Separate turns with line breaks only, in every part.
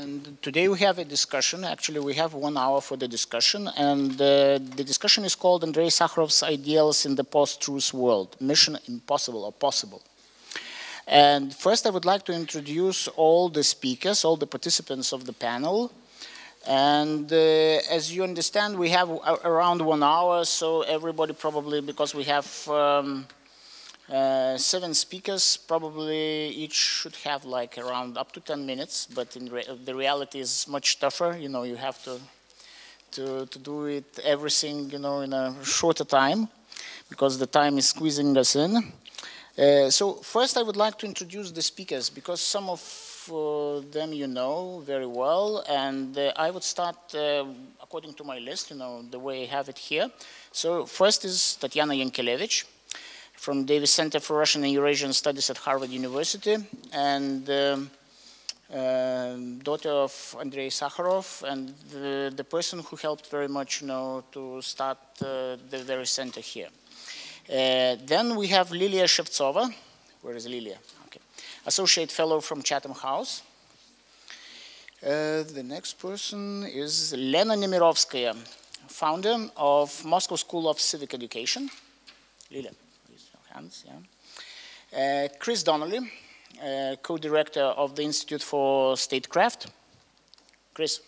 And today we have a discussion. Actually, we have 1 hour for the discussion, and the discussion is called Andrey Sakharov's Ideals in the Post-Truth World, Mission Impossible or Possible. And first I would like to introduce all the speakers, all the participants of the panel. And as you understand, we have around 1 hour, so everybody probably, because we have 7 speakers, probably each should have like around up to 10 minutes, but the reality is much tougher. You know, you have to do it everything, you know, in a shorter time, because the time is squeezing us in. So first I would like to introduce the speakers, because some of them you know very well, and I would start according to my list, you know, the way I have it here. So first is Tatiana Yankelevich from Davis Center for Russian and Eurasian Studies at Harvard University, and daughter of Andrey Sakharov, and the person who helped very much, you know, to start the very center here. Then we have Lilia Shevtsova. Where is Lilia? Okay. Associate Fellow from Chatham House. The next person is Lena Nemirovskaya, founder of Moscow School of Civic Education. Lilia, raise your hands. Yeah. Chris Donnelly, co-director of the Institute for Statecraft. Chris,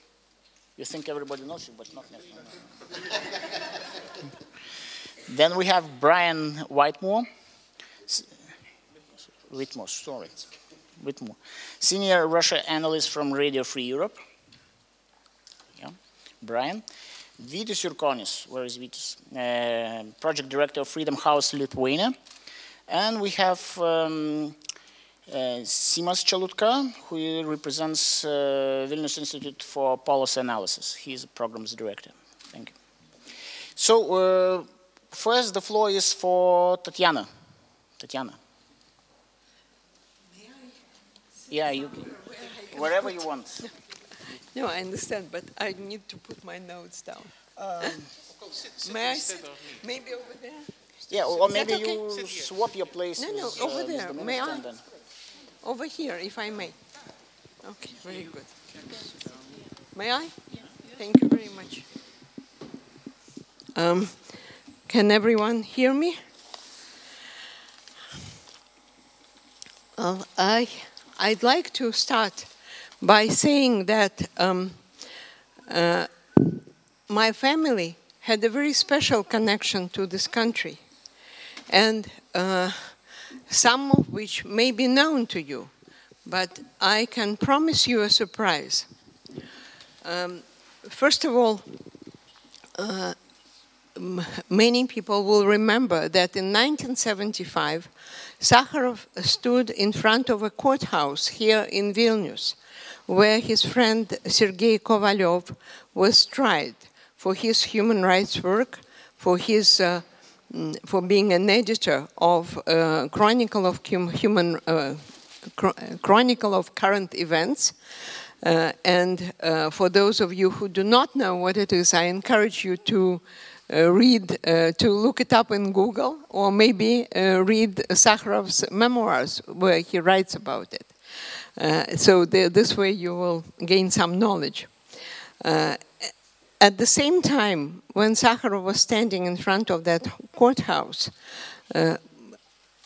you think everybody knows you, but not necessarily. Then we have Brian Whitmore, senior Russia analyst from Radio Free Europe. Yeah, Brian. Vytis Jurkonis, where is Vytis? Project director of Freedom House, Lithuania. And we have Simas Čelutka, who represents Vilnius Institute for Policy Analysis. He's a programs director. Thank you. So, first, the floor is for Tatiana. Tatiana.
May I?
Yeah, you wherever you want.
No, I understand, but I need to put my notes down. May I? Maybe over there?
Yeah, or maybe you swap your place.
No, over there. May I? Over here, if I may. Okay, very good. May I? Thank you very much. Can everyone hear me? I'd like to start by saying that my family had a very special connection to this country, and some of which may be known to you, but I can promise you a surprise. First of all, many people will remember that in 1975, Sakharov stood in front of a courthouse here in Vilnius, where his friend Sergei Kovalyov was tried for his human rights work, for being an editor of Chronicle of Current Events. And for those of you who do not know what it is, I encourage you to to look it up in Google, or maybe read Sakharov's memoirs where he writes about it. So this way you will gain some knowledge. At the same time, when Sakharov was standing in front of that courthouse,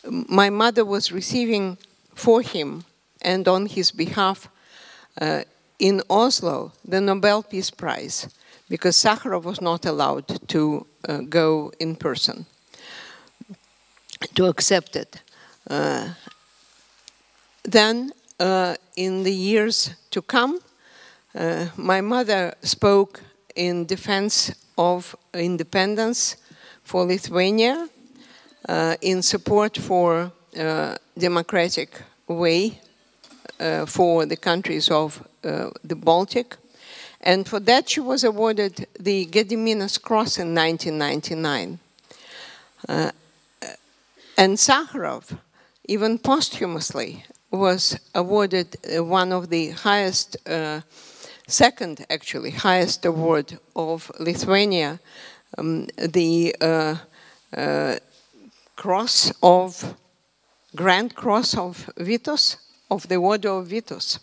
my mother was receiving for him and on his behalf in Oslo the Nobel Peace Prize, because Sakharov was not allowed to go in person to accept it. Then, in the years to come, my mother spoke in defense of independence for Lithuania, in support for democratic way for the countries of the Baltic. And for that, she was awarded the Gediminas Cross in 1999. And Sakharov, even posthumously, was awarded one of the highest, second actually, highest award of Lithuania, the Cross of, Grand Cross of Vytis, of the Order of Vytis.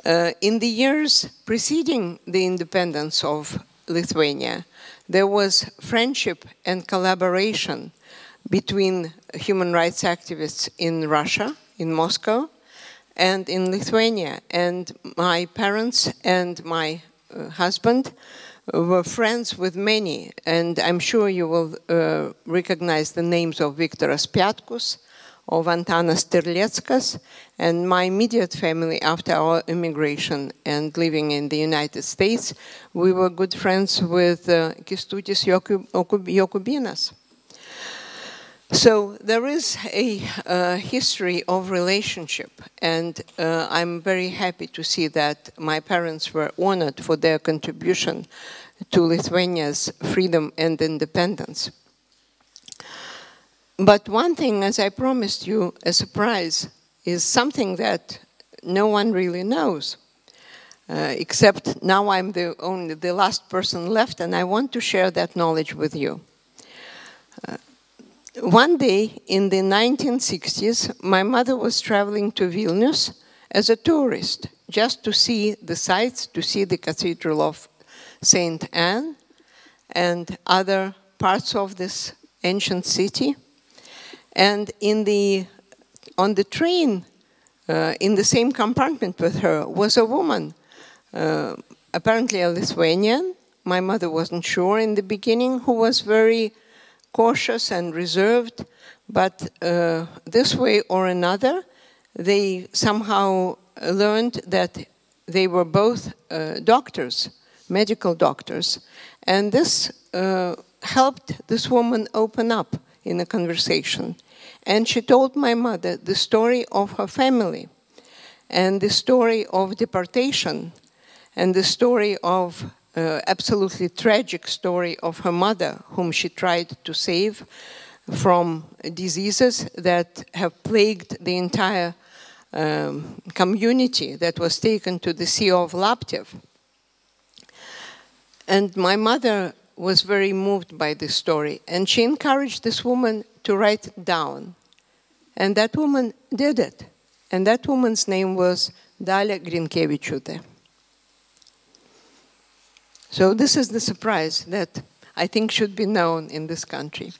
In the years preceding the independence of Lithuania, there was friendship and collaboration between human rights activists in Russia, in Moscow, and in Lithuania. And my parents and my husband were friends with many, and I'm sure you will recognize the names of Viktoras Piatkus, of Antanas Terleckas, and my immediate family after our immigration and living in the United States. We were good friends with Kęstutis Jokubinas. So there is a history of relationship, and I'm very happy to see that my parents were honored for their contribution to Lithuania's freedom and independence. But one thing, as I promised you, a surprise, is something that no one really knows, except now I'm only the last person left, and I want to share that knowledge with you. One day in the 1960s, my mother was traveling to Vilnius as a tourist, just to see the sights, to see the Cathedral of St. Anne and other parts of this ancient city. And on the train, in the same compartment with her, was a woman, apparently a Lithuanian. My mother wasn't sure in the beginning, who was very cautious and reserved, but this way or another, they somehow learned that they were both doctors, medical doctors, and this helped this woman open up in a conversation. And she told my mother the story of her family, and the story of deportation, and the story of absolutely tragic story of her mother, whom she tried to save from diseases that have plagued the entire community that was taken to the Sea of Laptev. And my mother was very moved by this story, and she encouraged this woman to write it down. And that woman did it. And that woman's name was Dalia Grinkevičiūtė. So this is the surprise that I think should be known in this country.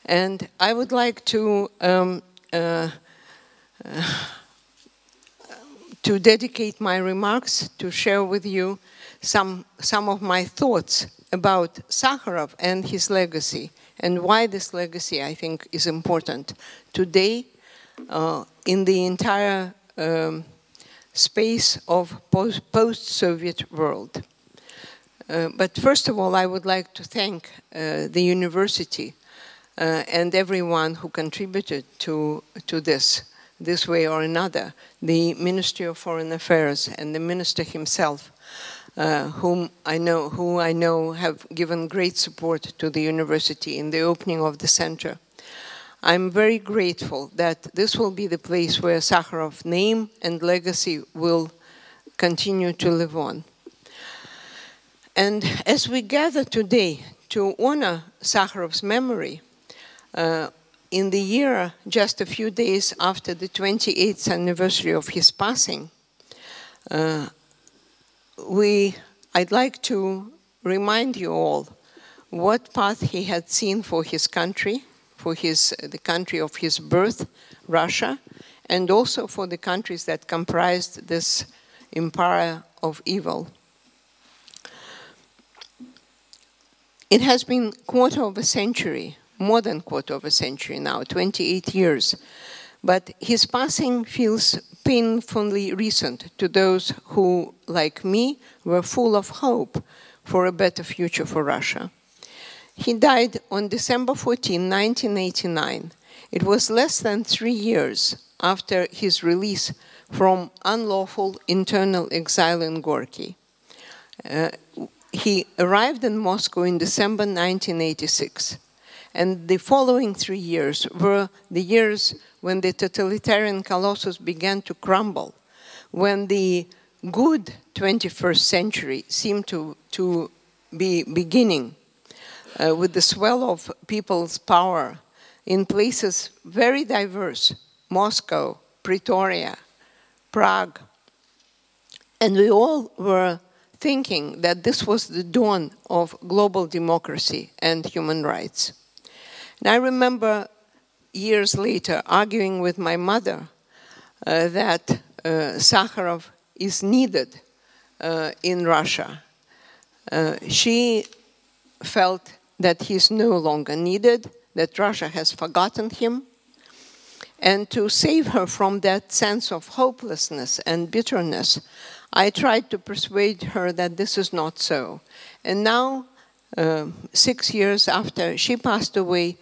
And I would like to dedicate my remarks to share with you some of my thoughts about Sakharov and his legacy, and why this legacy, I think, is important today in the entire space of post-Soviet world. But first of all, I would like to thank the university and everyone who contributed to this way or another, the Ministry of Foreign Affairs and the minister himself, who I know have given great support to the university in the opening of the center. I'm very grateful that this will be the place where Sakharov's name and legacy will continue to live on. And as we gather today to honor Sakharov's memory, in the year just a few days after the 28th anniversary of his passing, I'd like to remind you all what path he had seen for his country, for the country of his birth, Russia, and also for the countries that comprised this empire of evil. It has been quarter of a century, more than quarter of a century now, 28 years, but his passing feels painfully recent to those who, like me, were full of hope for a better future for Russia. He died on December 14, 1989. It was less than 3 years after his release from unlawful internal exile in Gorky. He arrived in Moscow in December 1986. And the following 3 years were the years when the totalitarian colossus began to crumble, when the good 21st century seemed to be beginning with the swell of people's power in places very diverse: Moscow, Pretoria, Prague, And we all were thinking that this was the dawn of global democracy and human rights. And I remember years later arguing with my mother that Sakharov is needed in Russia. She felt that he's no longer needed, that Russia has forgotten him. And to save her from that sense of hopelessness and bitterness, I tried to persuade her that this is not so. And now, 6 years after she passed away,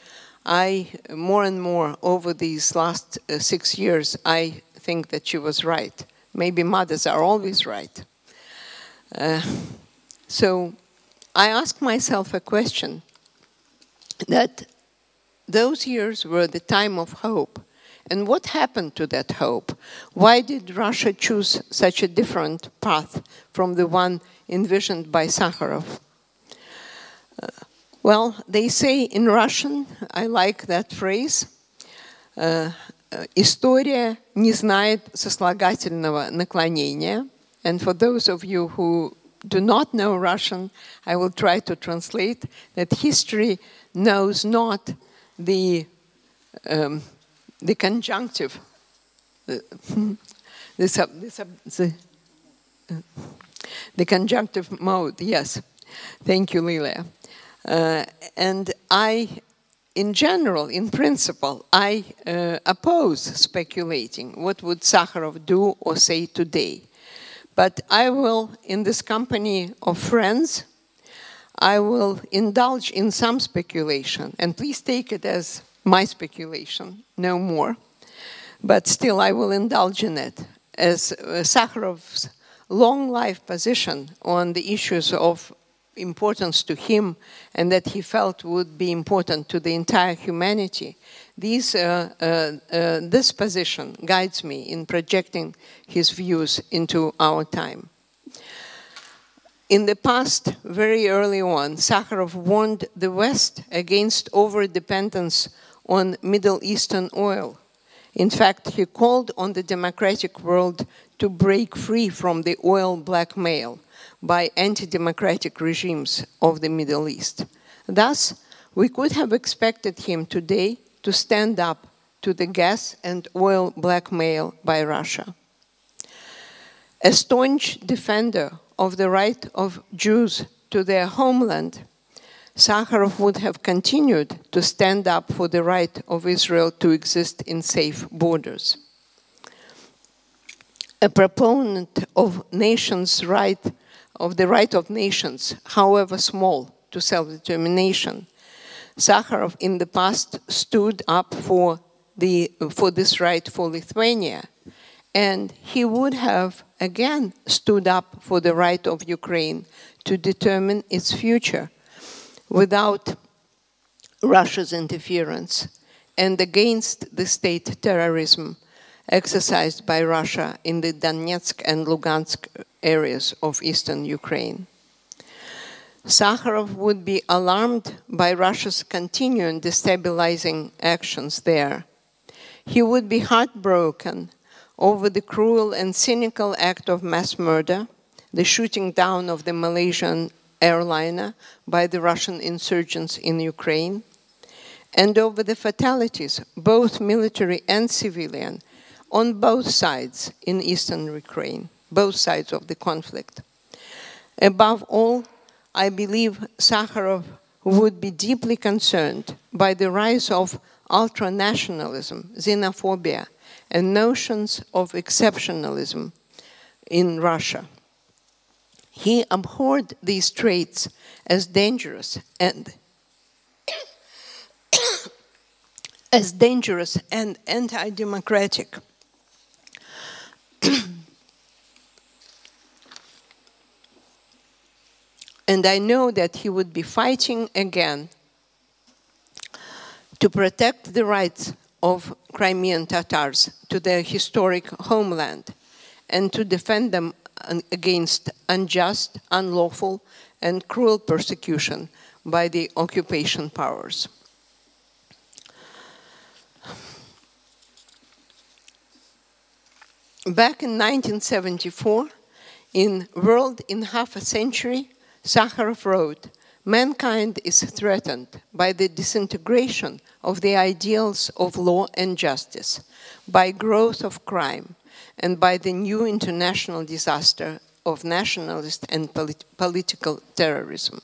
more and more over these last 6 years, I think that she was right. Maybe mothers are always right. So I asked myself a question, that those years were the time of hope. And what happened to that hope? Why did Russia choose such a different path from the one envisioned by Sakharov? Well, they say in Russian, I like that phrase, «История не знает сослагательного наклонения». And for those of you who do not know Russian, I will try to translate that history knows not the conjunctive, the conjunctive mode, yes. Thank you, Lilia. And in general, in principle, I oppose speculating what would Sakharov do or say today. But I will, in this company of friends, I will indulge in some speculation, and please take it as my speculation, no more. But still, I will indulge in it, as Sakharov's long life position on the issues of importance to him and that he felt would be important to the entire humanity. This position guides me in projecting his views into our time. In the past, very early on, Sakharov warned the West against over-dependence on Middle Eastern oil. In fact, he called on the democratic world to break free from the oil blackmail by anti-democratic regimes of the Middle East. Thus, we could have expected him today to stand up to the gas and oil blackmail by Russia. A staunch defender of the right of Jews to their homeland, Sakharov would have continued to stand up for the right of Israel to exist in safe borders. A proponent of the right of nations, however small, to self-determination, Sakharov in the past stood up for this right for Lithuania, and he would have again stood up for the right of Ukraine to determine its future without Russia's interference and against the state terrorism exercised by Russia in the Donetsk and Lugansk areas of eastern Ukraine. Sakharov would be alarmed by Russia's continuing destabilizing actions there. He would be heartbroken over the cruel and cynical act of mass murder, the shooting down of the Malaysian airliner by the Russian insurgents in Ukraine, and over the fatalities, both military and civilian, on both sides in eastern Ukraine, both sides of the conflict. Above all, I believe Sakharov would be deeply concerned by the rise of ultranationalism, xenophobia, and notions of exceptionalism in Russia. He abhorred these traits as dangerous and anti-democratic. And I know that he would be fighting again to protect the rights of Crimean Tatars to their historic homeland and to defend them against unjust, unlawful, and cruel persecution by the occupation powers. Back in 1974, In World in Half a Century, Sakharov wrote, "Mankind is threatened by the disintegration of the ideals of law and justice, by growth of crime, and by the new international disaster of nationalist and political terrorism."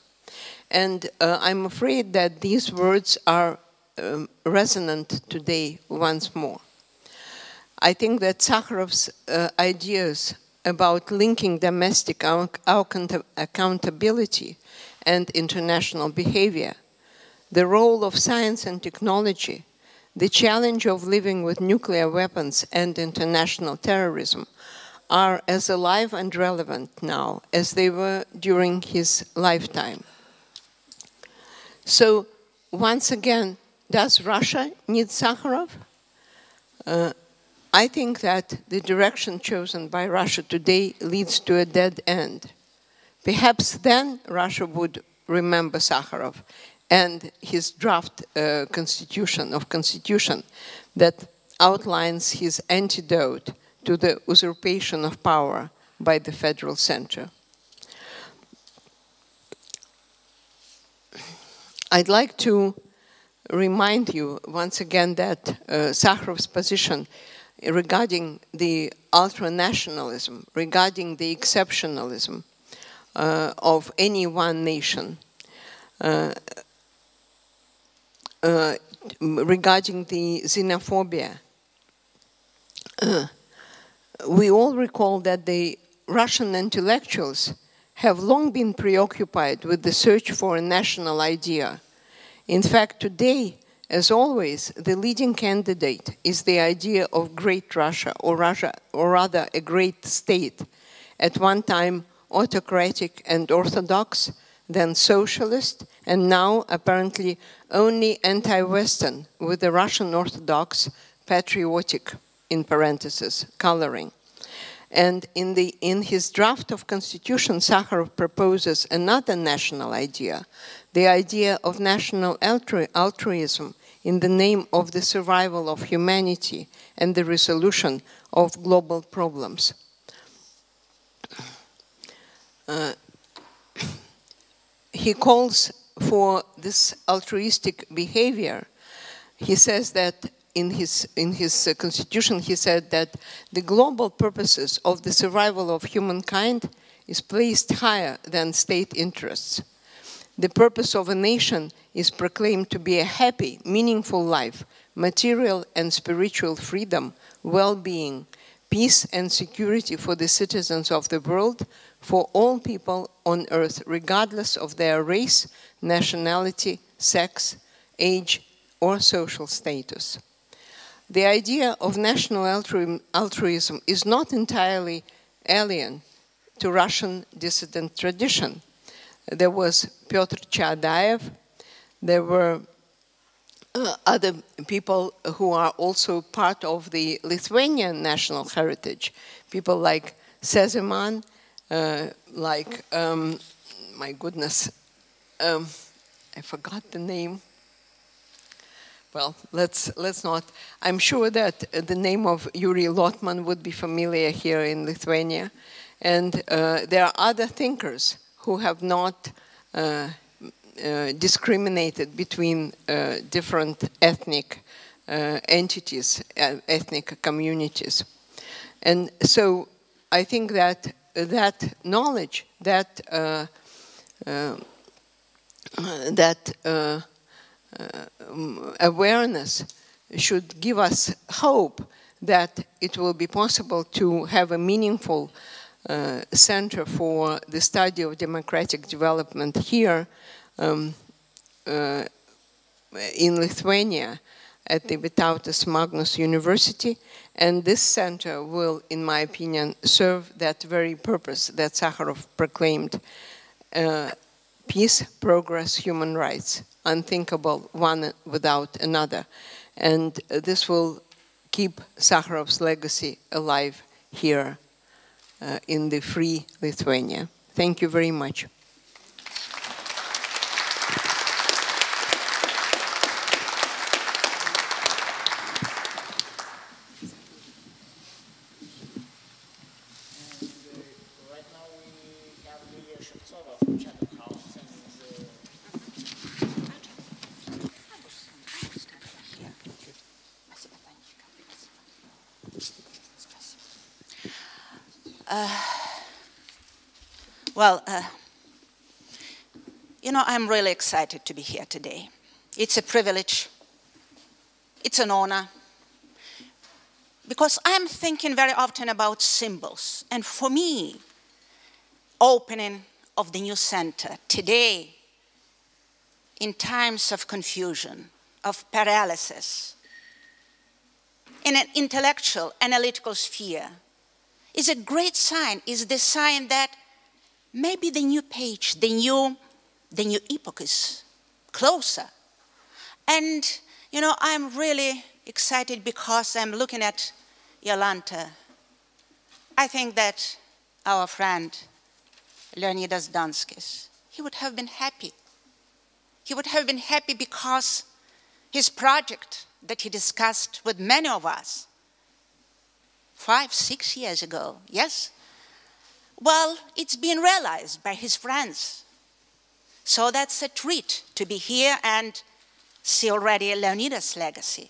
And I'm afraid that these words are resonant today once more. I think that Sakharov's ideas about linking domestic accountability and international behavior, the role of science and technology, the challenge of living with nuclear weapons and international terrorism are as alive and relevant now as they were during his lifetime. So, once again, does Russia need Sakharov? I think that the direction chosen by Russia today leads to a dead end. Perhaps then Russia would remember Sakharov and his draft constitution that outlines his antidote to the usurpation of power by the federal center. I'd like to remind you once again that Sakharov's position regarding the ultranationalism, regarding the exceptionalism of any one nation, regarding the xenophobia. We all recall that the Russian intellectuals have long been preoccupied with the search for a national idea. In fact, today, as always, the leading candidate is the idea of great Russia, or rather a great state, at one time autocratic and orthodox, then socialist, and now apparently only anti-Western, with the Russian Orthodox patriotic, in parentheses, coloring. And in his draft of constitution, Sakharov proposes another national idea, the idea of national altruism in the name of the survival of humanity and the resolution of global problems. He calls for this altruistic behavior. He says that in his constitution, he said that the global purposes of the survival of humankind is placed higher than state interests. The purpose of a nation is proclaimed to be a happy, meaningful life, material and spiritual freedom, well-being, peace and security for the citizens of the world, for all people on earth, regardless of their race, nationality, sex, age, or social status. The idea of national altruism is not entirely alien to Russian dissident tradition. There was Pyotr Chadaev, there were other people who are also part of the Lithuanian national heritage, people like Sezeman, my goodness, I forgot the name. Well, let's not. I'm sure that the name of Yury Lotman would be familiar here in Lithuania. And there are other thinkers who have not discriminated between different ethnic entities, ethnic communities. And so I think that that knowledge, that awareness should give us hope that it will be possible to have a meaningful center for the study of democratic development here in Lithuania at the Vytautas Magnus University. And this center will, in my opinion, serve that very purpose that Sakharov proclaimed: peace, progress, human rights, unthinkable one without another. And this will keep Sakharov's legacy alive here in the free Lithuania. Thank you very much.
Right now Shevtsova from Chatham House.
You know, I'm really excited to be here today. It's a privilege. It's an honor. Because I'm thinking very often about symbols. And for me, opening of the new center today, in times of confusion, of paralysis, in an intellectual, analytical sphere, is a great sign, is the sign that maybe the new page, the new epoch is closer. And, you know, I'm really excited because I'm looking at Jolanta. I think that our friend, Leonidas Donskis, he would have been happy. He would have been happy because his project that he discussed with many of us 5, 6 years ago, yes? Well, it's been realized by his friends. So that's a treat to be here and see already Leonidas' legacy.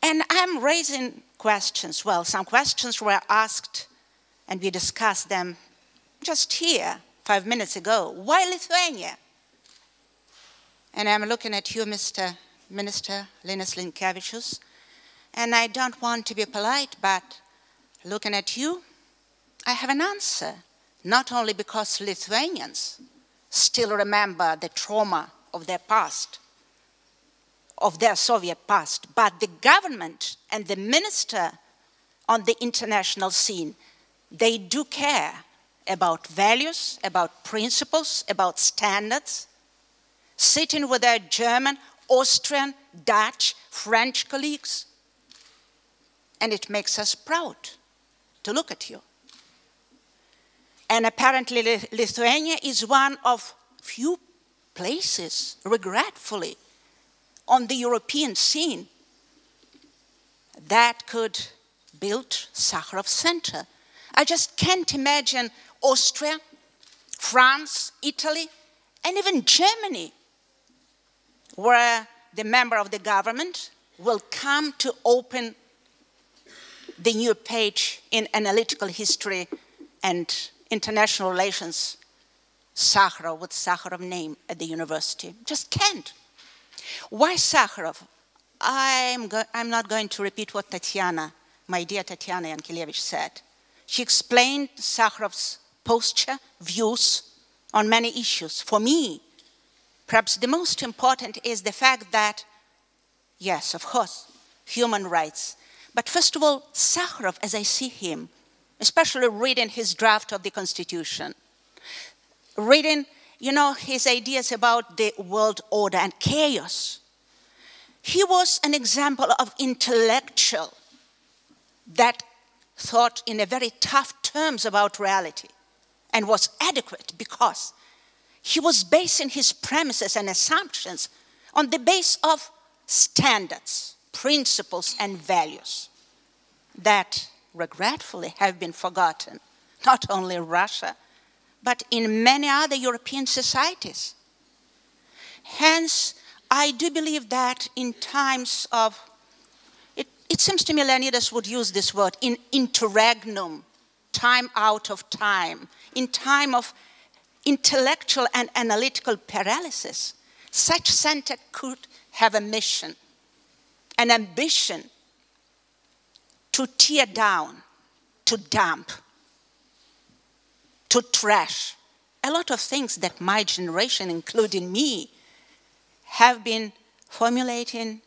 And I'm raising questions. Well, some questions were asked and we discussed them just here 5 minutes ago. Why Lithuania? And I'm looking at you, Mr. Minister Linas Linkevičius, and I don't want to be polite, but looking at you, I have an answer. Not only because Lithuanians still remember the trauma of their past, of their Soviet past, but the government and the minister on the international scene, they do care about values, about principles, about standards, sitting with their German, Austrian, Dutch, French colleagues. And it makes us proud to look at you. And apparently Lithuania is one of few places, regretfully, on the European scene that could build Sakharov Center. I just can't imagine Austria, France, Italy, and even Germany, where the member of the government will come to open the new page in analytical history and international relations, Sakharov with Sakharov name at the university. Just can't. Why Sakharov? I'm not going to repeat what Tatiana, my dear Tatiana Yankelevich said. She explained Sakharov's posture, views on many issues. For me, perhaps the most important is the fact that, yes, of course, human rights. But first of all, Sakharov, as I see him, especially reading his draft of the Constitution, reading, you know, his ideas about the world order and chaos, he was an example of intellectual that thought in a very tough terms about reality and was adequate because he was basing his premises and assumptions on the base of standards, principles, and values that regretfully have been forgotten, not only in Russia, but in many other European societies. Hence, I do believe that in times of, it seems to me Leonidas would use this word, in interregnum, time out of time, in time of intellectual and analytical paralysis, such center could have a mission, an ambition to tear down, to dump, to trash a lot of things that my generation, including me, have been formulating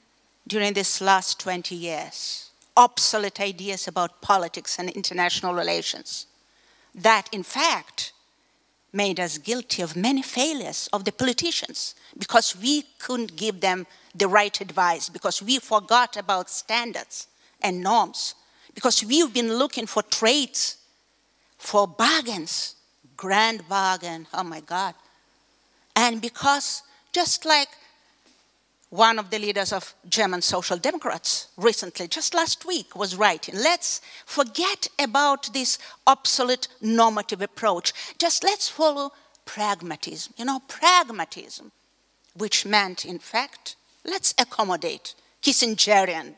during this last 20 years. Obsolete ideas about politics and international relations that, in fact, made us guilty of many failures of the politicians because we couldn't give them the right advice, because we forgot about standards and norms, because we've been looking for trades, for bargains, grand bargain, oh my God. And because just like one of the leaders of German Social Democrats recently, just last week, was writing, let's forget about this obsolete normative approach. Just let's follow pragmatism, pragmatism, which meant, in fact, let's accommodate Kissingerian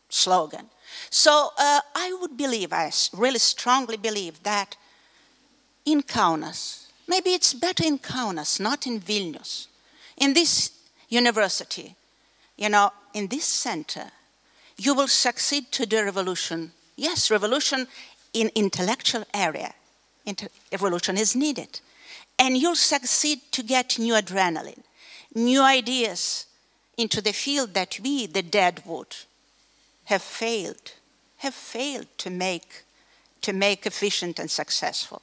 slogan. So I would believe, I really strongly believe that in Kaunas, maybe it's better in Kaunas, not in Vilnius, in this university, in this center, you will succeed to do revolution. Yes, revolution in intellectual area. Revolution is needed. And you'll succeed to get new adrenaline, new ideas into the field that we, the deadwood, have failed to make efficient and successful.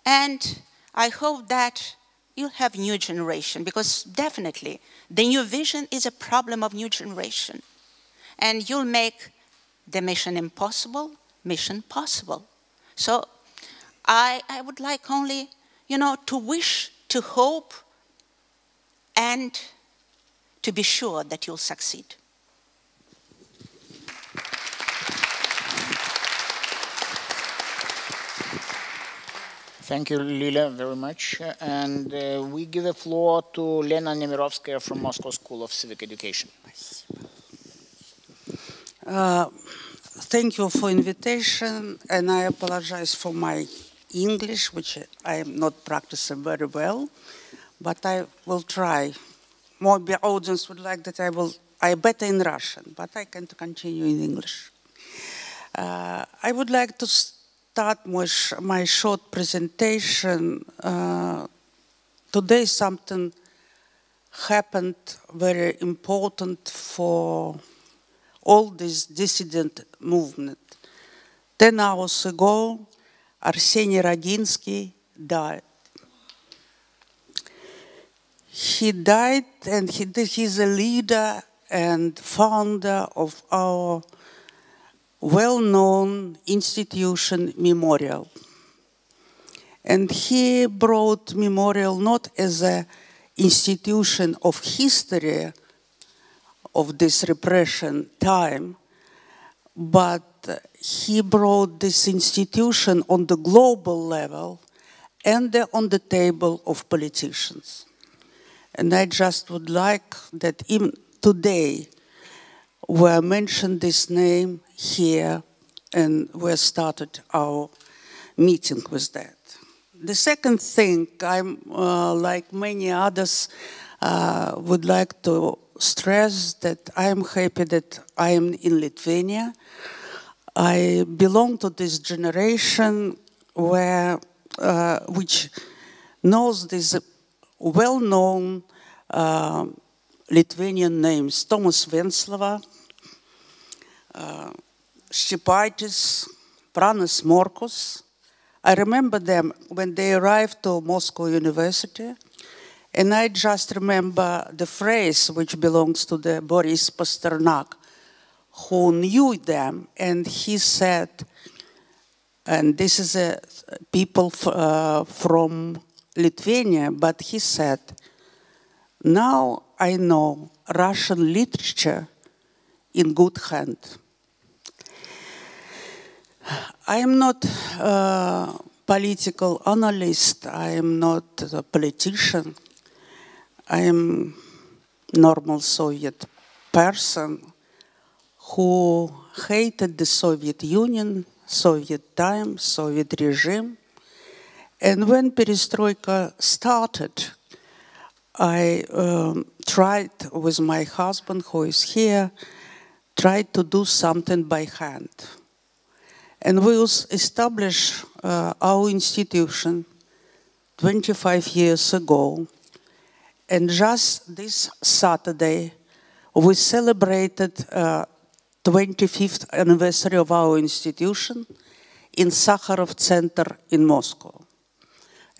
And I hope that you'll have new generation, because definitely the new vision is a problem of new generation. And you'll make the mission impossible, mission possible. So I would like only, to wish, to hope, and to be sure that you'll succeed.
Thank you, Lilia, very much. And we give the floor to Lena Nemirovskaya from Moscow School of Civic Education.
Thank you for invitation, and I apologize for my English, which I am not practicing very well, but I will try. More the audience would like that I better in Russian, but I can continue in English. I would like to start my short presentation. Today something happened very important for all this dissident movement. 10 hours ago, Arseniy Radinsky died. He died, and he's a leader and founder of our well-known institution, Memorial. And he brought Memorial not as an institution of history of this repression time, but he brought this institution on the global level and on the table of politicians. And I just would like that even today we mentioned this name here, and we started our meeting with that. The second thing, I'm like many others, would like to stress that I am happy that I am in Lithuania. I belong to this generation which knows these well-known Lithuanian names: Tomas Venclova, Ščepaitis, Pranas Morkus. I remember them when they arrived to Moscow University, and I just remember the phrase which belongs to the Boris Pasternak, who knew them, and he said, and this is a people from Lithuania, but he said, "Now I know Russian literature in good hand." I am not a political analyst, I am not a politician, I am a normal Soviet person who hated the Soviet Union, Soviet time, Soviet regime. And when Perestroika started, I tried with my husband, who is here, tried to do something by hand. And we established our institution 25 years ago. And just this Saturday, we celebrated 25th anniversary of our institution in Sakharov Center in Moscow.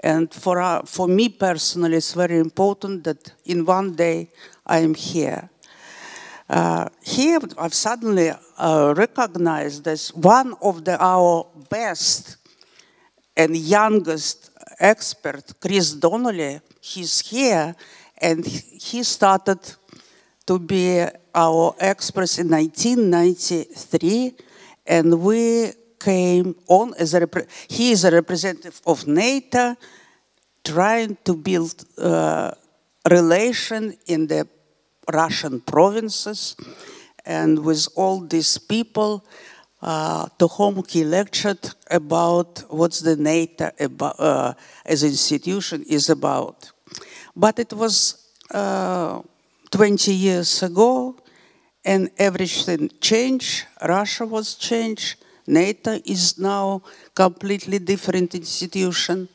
And for me personally, it's very important that in one day I am here. Here, I've suddenly recognized as one of our best and youngest expert, Chris Donnelly. He's here, and he started to be our experts in 1993, and we came on as he is a representative of NATO, trying to build relation in the Russian provinces, and with all these people to whom he lectured about what's the NATO about, as an institution is about. But it was 20 years ago, and everything changed. Russia was changed. NATO is now completely different institution.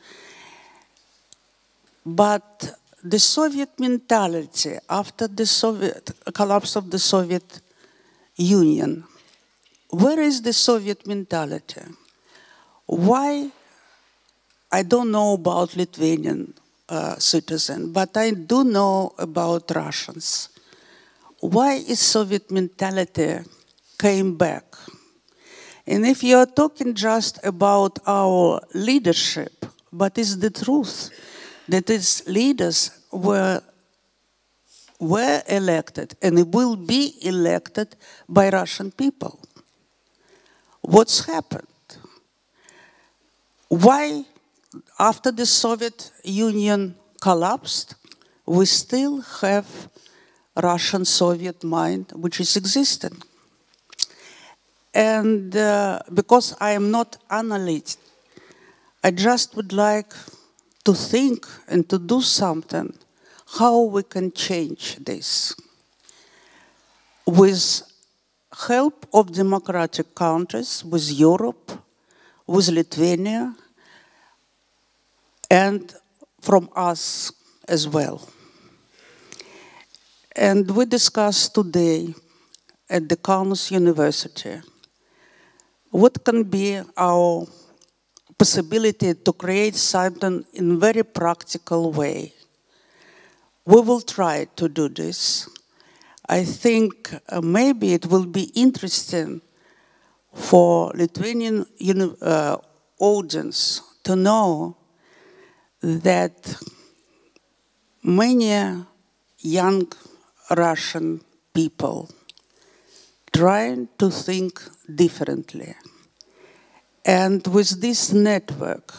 But the Soviet mentality after the collapse of the Soviet Union, where is the Soviet mentality? Why? I don't know about Lithuanian citizens, but I do know about Russians. Why is Soviet mentality came back? And if you are talking just about our leadership, but it's the truth that its leaders were elected and will be elected by Russian people. What's happened? Why, after the Soviet Union collapsed, we still have Russian-Soviet mind which is existing? And because I am not analyst, I just would like to think and to do something, how we can change this. With help of democratic countries, with Europe, with Lithuania, and from us as well. And we discussed today at the Kaunas University what can be our possibility to create something in a very practical way. We will try to do this. I think maybe it will be interesting for Lithuanian audience to know that many young Russian people trying to think differently. And with this network,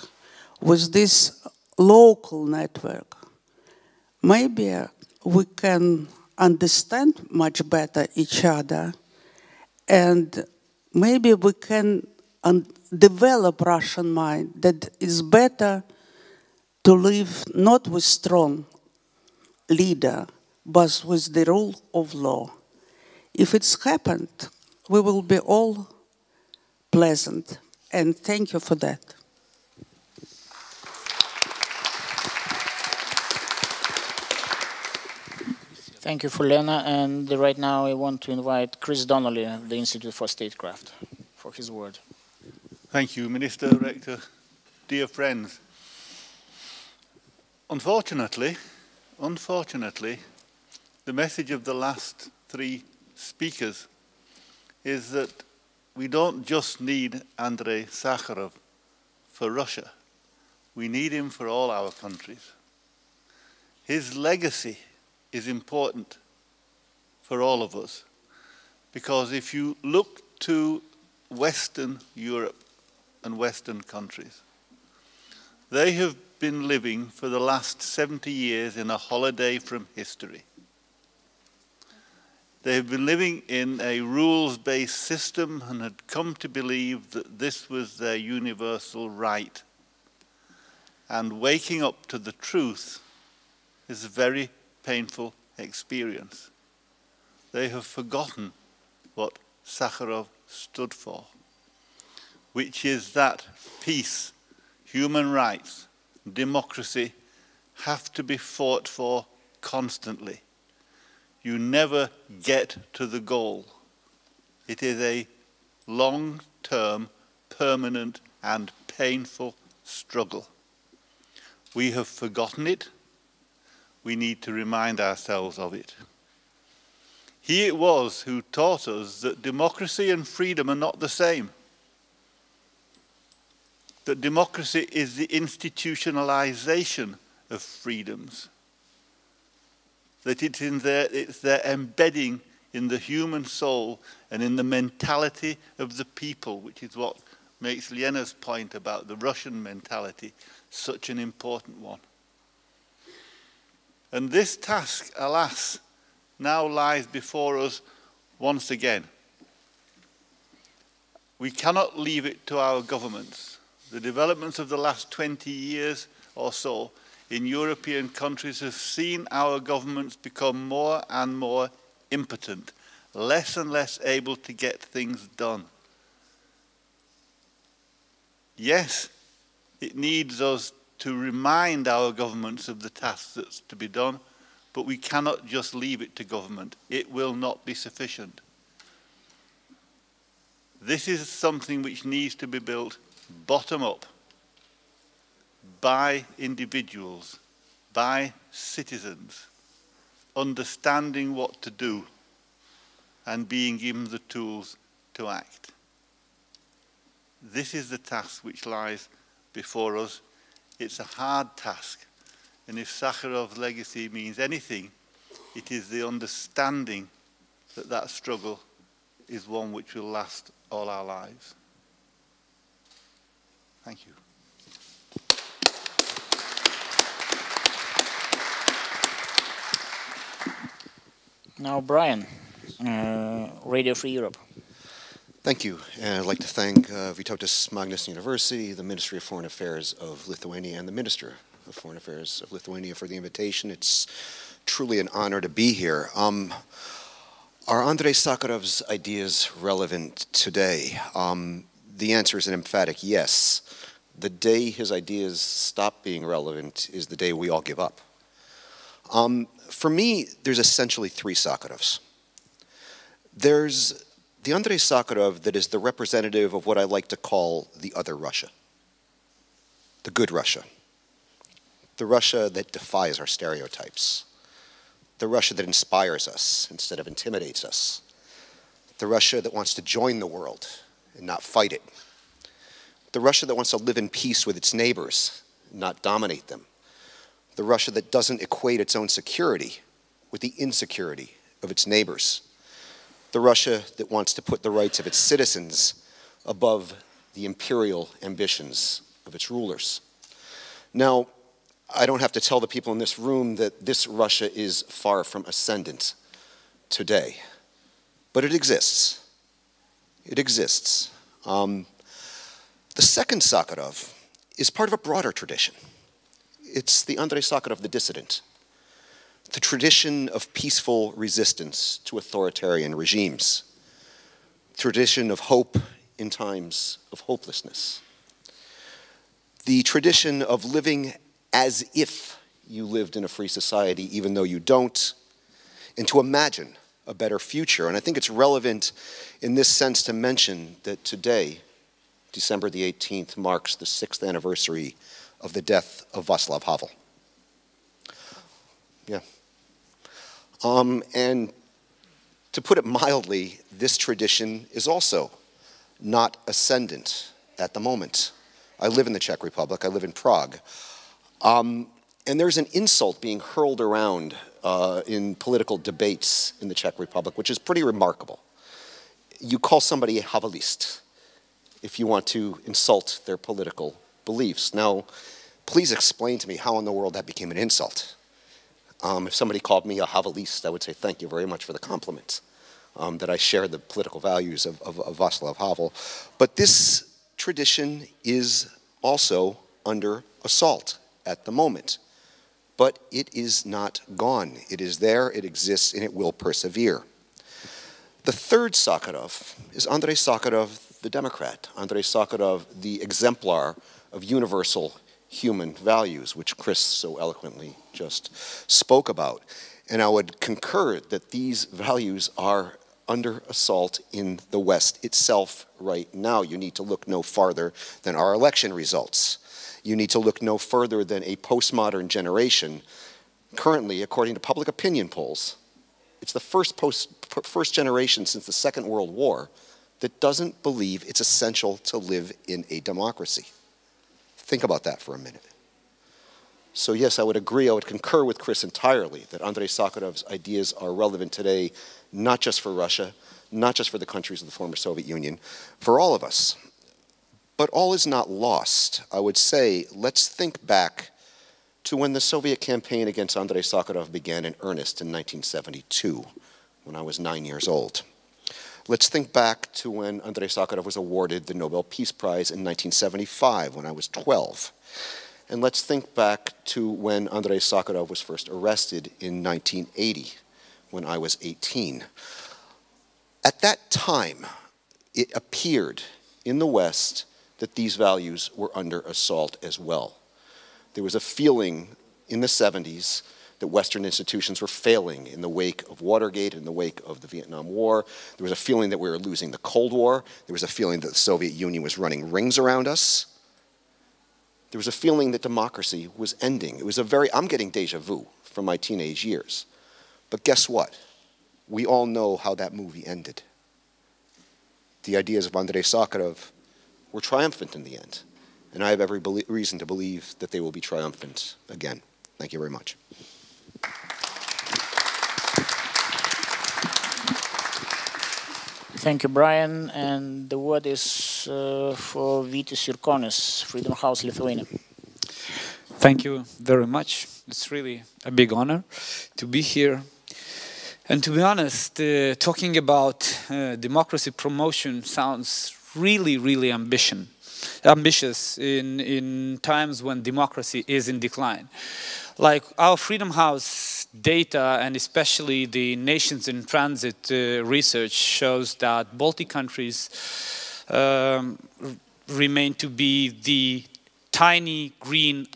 with this local network, maybe we can understand much better each other, and maybe we can develop Russian mind that is better to live not with strong leader, but with the rule of law. If it's happened, we will be all pleasant. And thank you for that.
Thank you for Lena. And right now I want to invite Chris Donnelly, the Institute for Statecraft, for his word.
Thank you, Minister, Rector, dear friends. Unfortunately, the message of the last three speakers is that we don't just need Andrey Sakharov for Russia. We need him for all our countries. His legacy is important for all of us, because if you look to Western Europe and Western countries, they have been living for the last 70 years in a holiday from history. They have been living in a rules-based system and had come to believe that this was their universal right. And waking up to the truth is a very painful experience. They have forgotten what Sakharov stood for, which is that peace, human rights, democracy have to be fought for constantly. You never get to the goal. It is a long-term, permanent, and painful struggle. We have forgotten it. We need to remind ourselves of it. He it was who taught us that democracy and freedom are not the same. That democracy is the institutionalization of freedoms. that it's their embedding in the human soul and in the mentality of the people, which is what makes Lena's point about the Russian mentality such an important one. And this task, alas, now lies before us once again. We cannot leave it to our governments. The developments of the last 20 years or so in European countries have seen our governments become more and more impotent, less and less able to get things done. Yes, it needs us to remind our governments of the tasks that's to be done, but we cannot just leave it to government. It will not be sufficient. This is something which needs to be built bottom up, by individuals, by citizens, understanding what to do and being given the tools to act. This is the task which lies before us. It's a hard task, and if Sakharov's legacy means anything, it is the understanding that that struggle is one which will last all our lives. Thank you.
Now, Brian, Radio Free Europe.
Thank you. And I'd like to thank Vytautas Magnus University, the Ministry of Foreign Affairs of Lithuania, and the Minister of Foreign Affairs of Lithuania for the invitation. It's truly an honor to be here. Are Andrey Sakharov's ideas relevant today? The answer is an emphatic yes. The day his ideas stop being relevant is the day we all give up. For me, there's essentially three Sakharovs. There's the Andrey Sakharov that is the representative of what I like to call the other Russia, the good Russia, the Russia that defies our stereotypes, the Russia that inspires us instead of intimidates us, the Russia that wants to join the world and not fight it, the Russia that wants to live in peace with its neighbors, not dominate them, the Russia that doesn't equate its own security with the insecurity of its neighbors, the Russia that wants to put the rights of its citizens above the imperial ambitions of its rulers. Now, I don't have to tell the people in this room that this Russia is far from ascendant today, but it exists. It exists. The second Sakharov is part of a broader tradition. It's the Andrey Sakharov, the dissident, the tradition of peaceful resistance to authoritarian regimes, tradition of hope in times of hopelessness, the tradition of living as if you lived in a free society even though you don't, and to imagine a better future. And I think it's relevant in this sense to mention that today, December the 18th, marks the 6th anniversary of the death of Václav Havel. Yeah. And to put it mildly, this tradition is also not ascendant at the moment. I live in the Czech Republic, I live in Prague. And there's an insult being hurled around in political debates in the Czech Republic, which is pretty remarkable. You call somebody a Havelist if you want to insult their political beliefs. Now, please explain to me how in the world that became an insult. If somebody called me a Havelist, I would say thank you very much for the compliment, that I share the political values of Václav Havel. But this tradition is also under assault at the moment. But it is not gone. It is there, it exists, and it will persevere. The third Sakharov is Andrey Sakharov, the Democrat, Andrey Sakharov, the exemplar of universal human values, which Chris so eloquently just spoke about. And I would concur that these values are under assault in the West itself right now. You need to look no farther than our election results. You need to look no further than a postmodern generation. Currently, according to public opinion polls, it's the first generation since the Second World War that doesn't believe it's essential to live in a democracy. Think about that for a minute. So yes, I would agree, I would concur with Chris entirely that Andrei Sakharov's ideas are relevant today, not just for Russia, not just for the countries of the former Soviet Union, for all of us. But all is not lost. I would say, let's think back to when the Soviet campaign against Andrei Sakharov began in earnest in 1972, when I was 9 years old. Let's think back to when Andrei Sakharov was awarded the Nobel Peace Prize in 1975, when I was 12. And let's think back to when Andrei Sakharov was first arrested in 1980, when I was 18. At that time, it appeared in the West that these values were under assault as well. There was a feeling in the 70s that Western institutions were failing in the wake of Watergate, in the wake of the Vietnam War. There was a feeling that we were losing the Cold War. There was a feeling that the Soviet Union was running rings around us. There was a feeling that democracy was ending. It was a very, I'm getting deja vu from my teenage years. But guess what? We all know how that movie ended. The ideas of Andrei Sakharov were triumphant in the end. And I have every reason to believe that they will be triumphant again. Thank you very much.
Thank you, Brian. And the word is for Vytis Jurkonis, Freedom House, Lithuania.
Thank you very much. It's really a big honor to be here. And to be honest, talking about democracy promotion sounds really, really ambitious in times when democracy is in decline. Like our Freedom House data, and especially the Nations in Transit research, shows that Baltic countries remain to be the tiny green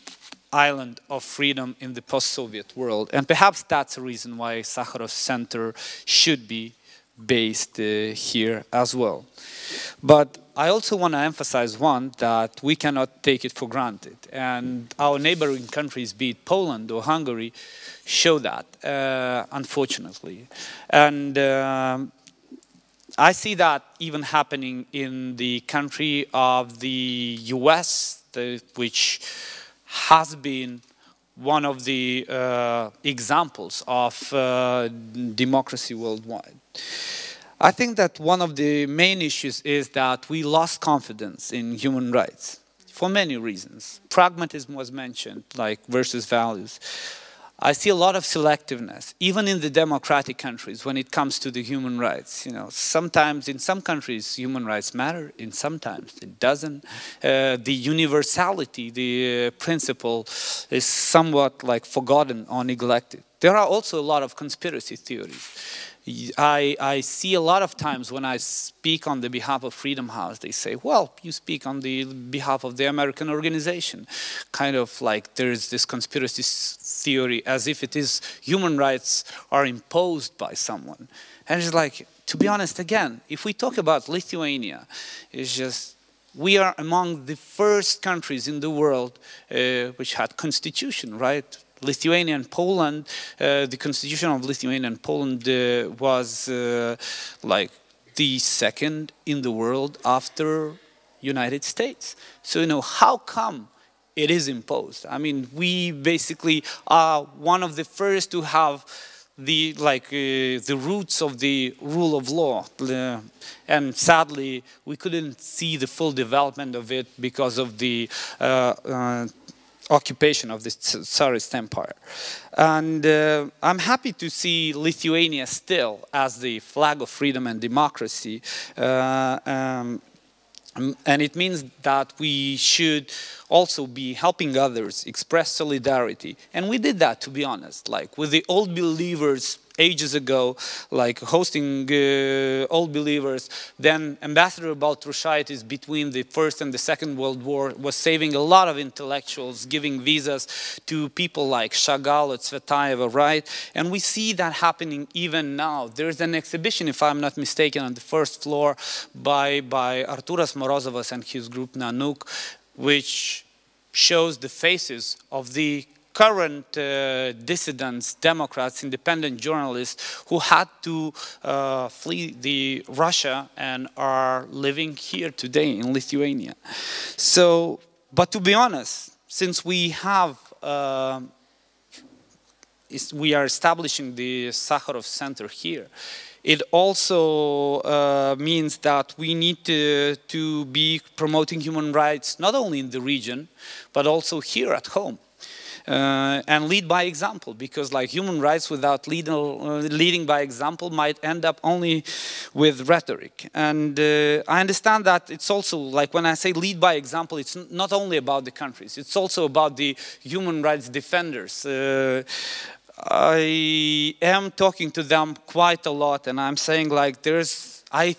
island of freedom in the post-Soviet world. And perhaps that's a reason why Sakharov Center should be based here as well. But I also want to emphasize one, that we cannot take it for granted. And our neighboring countries, be it Poland or Hungary, show that, unfortunately. And I see that even happening in the country of the US, which has been one of the examples of democracy worldwide. I think that one of the main issues is that we lost confidence in human rights for many reasons. Pragmatism was mentioned, like versus values. I see a lot of selectiveness, even in the democratic countries, when it comes to the human rights. You know, sometimes in some countries human rights matter, in sometimes it doesn't. The universality, the principle, is somewhat like forgotten or neglected. There are also a lot of conspiracy theories. I see a lot of times when I speak on the behalf of Freedom House, they say, well, you speak on the behalf of the American organization. Kind of like there's this conspiracy theory as if it is human rights are imposed by someone. And it's like, to be honest, again, if we talk about Lithuania, it's just, we are among the first countries in the world which had constitution, right? Lithuania and Poland, the constitution of Lithuania and Poland was like the second in the world after United States. So, you know, how come it is imposed? I mean, we basically are one of the first to have the the roots of the rule of law, and sadly we couldn't see the full development of it because of the occupation of the Tsarist Empire. And I'm happy to see Lithuania still as the flag of freedom and democracy. And it means that we should also be helping others express solidarity. And we did that, to be honest, like with the Old Believers ages ago, like hosting Old Believers. Then Ambassador Baltrushaitis between the First and the Second World War was saving a lot of intellectuals, giving visas to people like Chagall or Tsvetaeva, right? And we see that happening even now. There's an exhibition, if I'm not mistaken, on the first floor by Arturas Morozovas and his group Nanook, which shows the faces of the current dissidents, Democrats, independent journalists who had to flee Russia and are living here today in Lithuania. So, but to be honest, since we have we are establishing the Sakharov Center here, it also means that we need to be promoting human rights not only in the region, but also here at home. And lead by example, because like human rights without leading by example might end up only with rhetoric. And I understand that it's also like when I say lead by example, it's not only about the countries, it's also about the human rights defenders. I am talking to them quite a lot, and I'm saying like I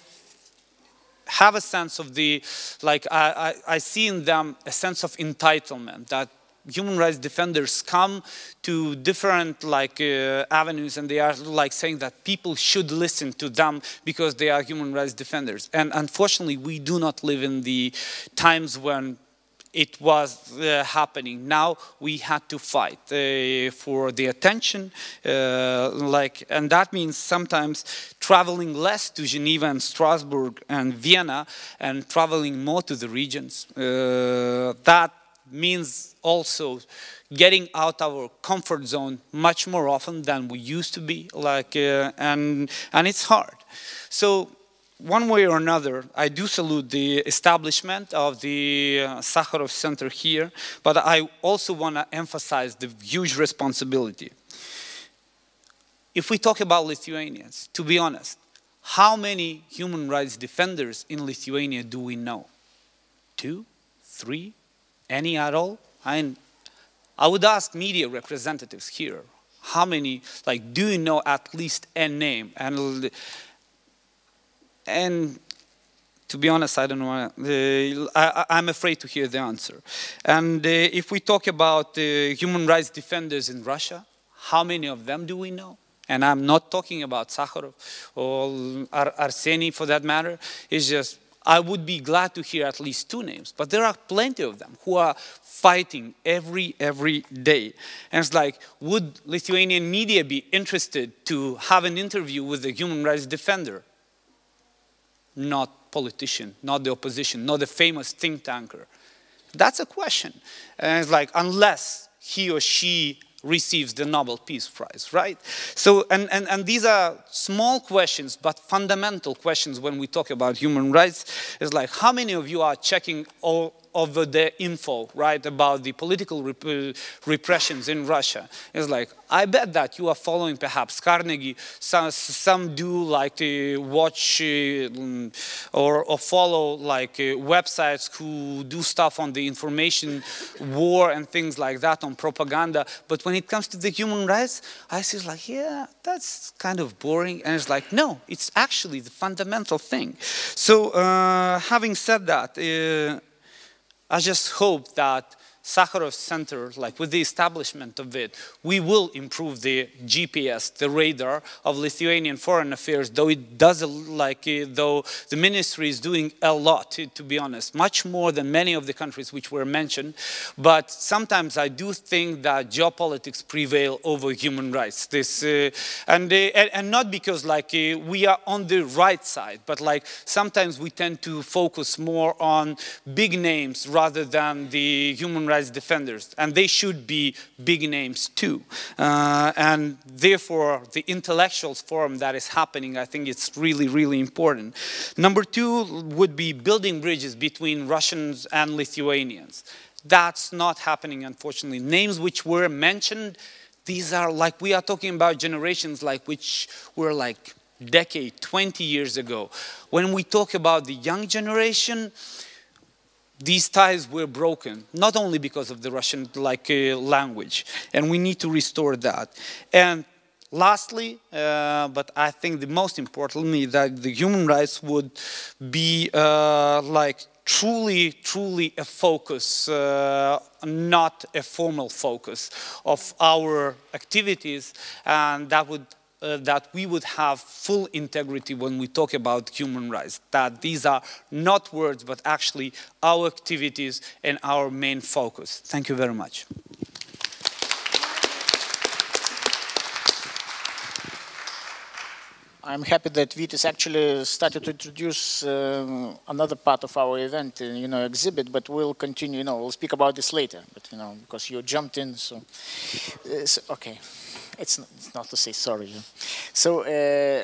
have a sense of the, like I see in them a sense of entitlement, that human rights defenders come to different like avenues, and they are like saying that people should listen to them because they are human rights defenders. And unfortunately, we do not live in the times when it was happening. Now we had to fight for the attention, and that means sometimes traveling less to Geneva and Strasbourg and Vienna and traveling more to the regions. That means also getting out our comfort zone much more often than we used to be, and it's hard. So one way or another, I do salute the establishment of the Sakharov Center here, but I also want to emphasize the huge responsibility. If we talk about Lithuanians, to be honest, how many human rights defenders in Lithuania do we know? 2, 3, any at all? I would ask media representatives here, how many, like, do you know at least a name? And to be honest, I don't know. I'm afraid to hear the answer. And if we talk about human rights defenders in Russia, how many of them do we know? And I'm not talking about Sakharov or Arseny for that matter. It's just, I would be glad to hear at least 2 names, but there are plenty of them who are fighting every day. And it's like, would Lithuanian media be interested to have an interview with a human rights defender? Not politician, not the opposition, not the famous think tanker. That's a question. And it's like, unless he or she receives the Nobel Peace Prize, right? So, and these are small questions, but fundamental questions when we talk about human rights. It's like, how many of you are checking over the info, right, about the political repressions in Russia? It's like, I bet that you are following perhaps Carnegie. Some do like to watch or follow like websites who do stuff on the information war and things like that, on propaganda. But when it comes to the human rights, I see like, yeah, that's kind of boring. And it's like, no, it's actually the fundamental thing. So having said that, I just hope that Sakharov Center, like with the establishment of it, we will improve the GPS, the radar of Lithuanian foreign affairs, though it does, though the ministry is doing a lot, to be honest, much more than many of the countries which were mentioned. But sometimes I do think that geopolitics prevail over human rights. And not because we are on the right side, but sometimes we tend to focus more on big names rather than the human rights defenders, and they should be big names too. And therefore, the intellectuals forum that is happening, I think it's really, really important. Number 2 would be building bridges between Russians and Lithuanians. That's not happening, unfortunately. Names which were mentioned, these are we are talking about generations which were decade, 20 years ago. When we talk about the young generation, these ties were broken, not only because of the Russian language, and we need to restore that. And lastly, but I think the most importantly, that the human rights would be truly a focus, not a formal focus of our activities, and that we would have full integrity when we talk about human rights, that these are not words, but actually our activities and our main focus. Thank you very much.
I'm happy that Vytis actually started to introduce another part of our event, exhibit, but we'll continue, we'll speak about this later, but, because you jumped in, so okay. It's not to say sorry. So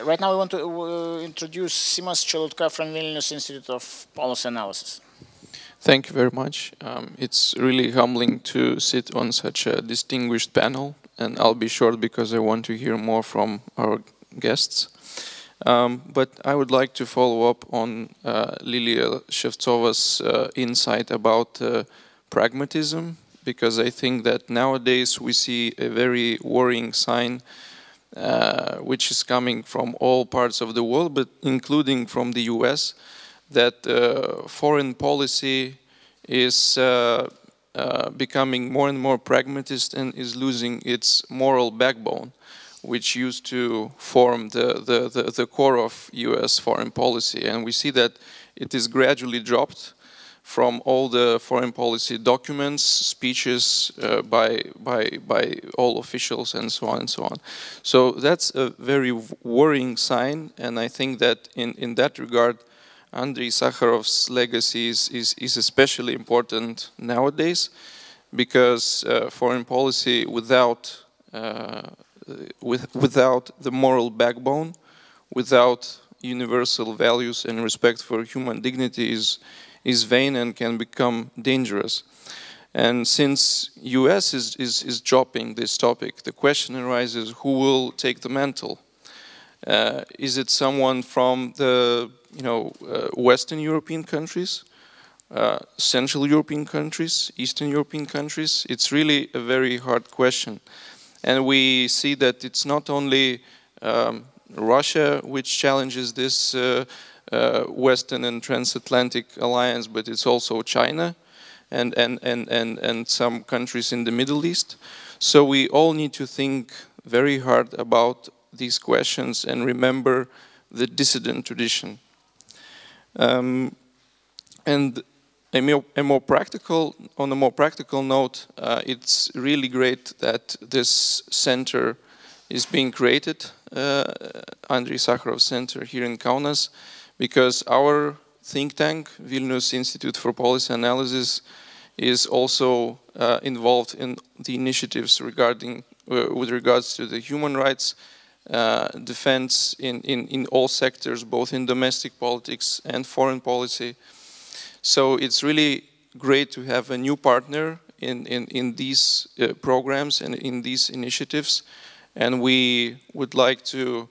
right now we want to introduce Simas Čelutka from Vilnius Institute of Policy Analysis.
Thank you very much. It's really humbling to sit on such a distinguished panel, and I'll be short because I want to hear more from our guests. But I would like to follow up on Lilia Shevtsova's insight about pragmatism, because I think that nowadays we see a very worrying sign which is coming from all parts of the world, but including from the US, that foreign policy is becoming more and more pragmatist and is losing its moral backbone, which used to form the core of US foreign policy. And we see that it is gradually dropped from all the foreign policy documents, speeches by all officials, and so on and so on. So that's a very worrying sign, and I think that in that regard, Andrey Sakharov's legacy is especially important nowadays, because foreign policy without the moral backbone, without universal values and respect for human dignity is vain and can become dangerous. And since US is dropping this topic, the question arises, who will take the mantle? Is it someone from the Western European countries, Central European countries, Eastern European countries? It's really a very hard question. And we see that it's not only Russia which challenges this Western and transatlantic alliance, but it's also China and some countries in the Middle East. So we all need to think very hard about these questions and remember the dissident tradition. And on a more practical note, it's really great that this center is being created, Andrey Sakharov Center here in Kaunas, because our think tank, Vilnius Institute for Policy Analysis, is also involved in the initiatives regarding, with regards to the human rights defense in all sectors, both in domestic politics and foreign policy. So it's really great to have a new partner in these programs and in these initiatives. And we would like to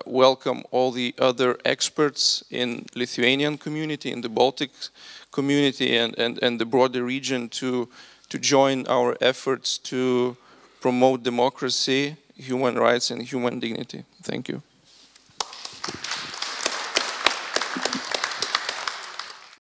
welcome all the other experts in Lithuanian community, in the Baltic community, and the broader region to join our efforts to promote democracy, human rights, and human dignity. Thank you.